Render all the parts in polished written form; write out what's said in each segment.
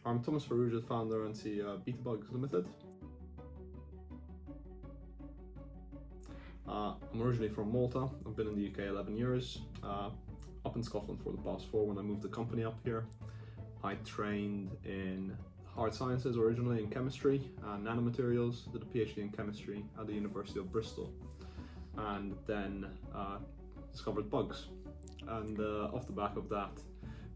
I'm Thomas Farrugia, founder and CEO of BetaBugs Limited. I'm originally from Malta. I've been in the UK 11 years, up in Scotland for the past 4 when I moved the company up here. I trained in hard sciences originally, in chemistry and nanomaterials, did a PhD in chemistry at the University of Bristol, and then discovered bugs. And off the back of that,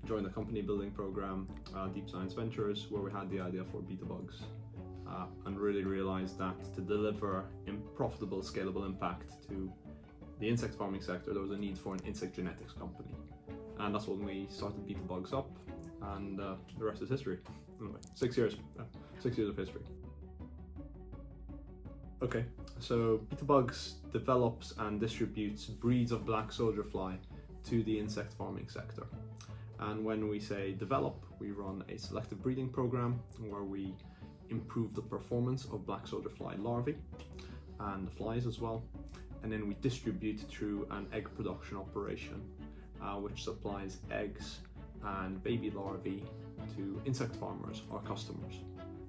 joined a company building program, Deep Science Ventures, where we had the idea for BetaBugs, and really realized that to deliver profitable, scalable impact to the insect farming sector, there was a need for an insect genetics company. And that's when we started BetaBugs up, and the rest is history. Anyway, 6 years of history. Okay, so BetaBugs develops and distributes breeds of black soldier fly to the insect farming sector. And when we say develop, we run a selective breeding program where we improve the performance of black soldier fly larvae and the flies as well. And then we distribute through an egg production operation, which supplies eggs and baby larvae to insect farmers, our customers.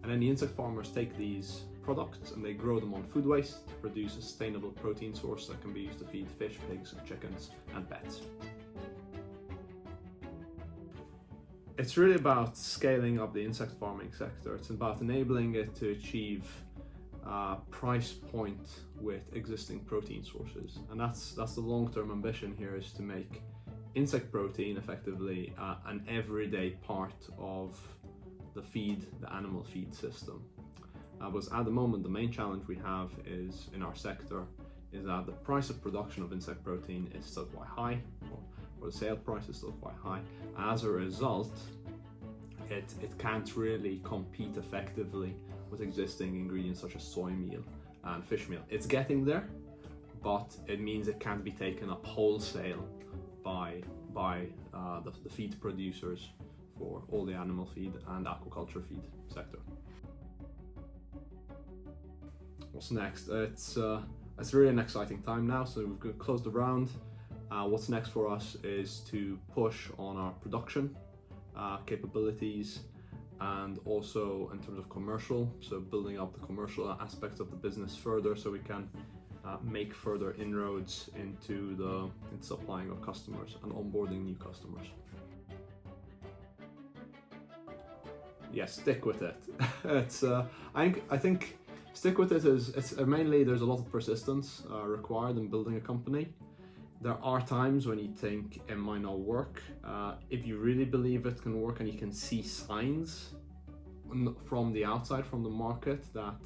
And then the insect farmers take these products and they grow them on food waste to produce a sustainable protein source that can be used to feed fish, pigs, chickens, and pets. It's really about scaling up the insect farming sector. It's about enabling it to achieve a price point with existing protein sources. And that's the long-term ambition here, is to make insect protein effectively an everyday part of the animal feed system. Because at the moment, the main challenge we have is in our sector is that the price of production of insect protein is still quite high, or the sale price is still quite high. As a result, it can't really compete effectively with existing ingredients such as soy meal and fish meal. It's getting there, but it means it can't be taken up wholesale by the feed producers for all the animal feed and aquaculture feed sector. What's next? It's really an exciting time now. So we've closed the round. What's next for us is to push on our production capabilities, and also in terms of commercial, so building up the commercial aspects of the business further so we can make further inroads into supplying our customers and onboarding new customers. Yes, stick with it. I think stick with it it's mainly there's a lot of persistence required in building a company. There are times when you think it might not work. If you really believe it can work and you can see signs from the outside, from the market, that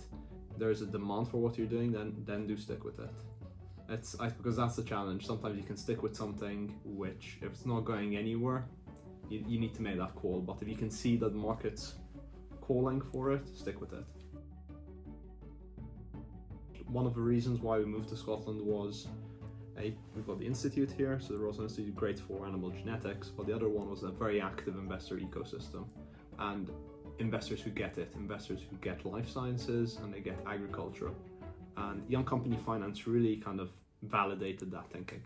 there's a demand for what you're doing, then do stick with it. Because that's the challenge. Sometimes you can stick with something which, if it's not going anywhere, you need to make that call. But if you can see that the market's calling for it, stick with it. One of the reasons why we moved to Scotland was we've got the institute here, so the Royal Institute, great for animal genetics, but the other one was a very active investor ecosystem, and investors who get it, investors who get life sciences and they get agriculture, and young company finance really kind of validated that thinking.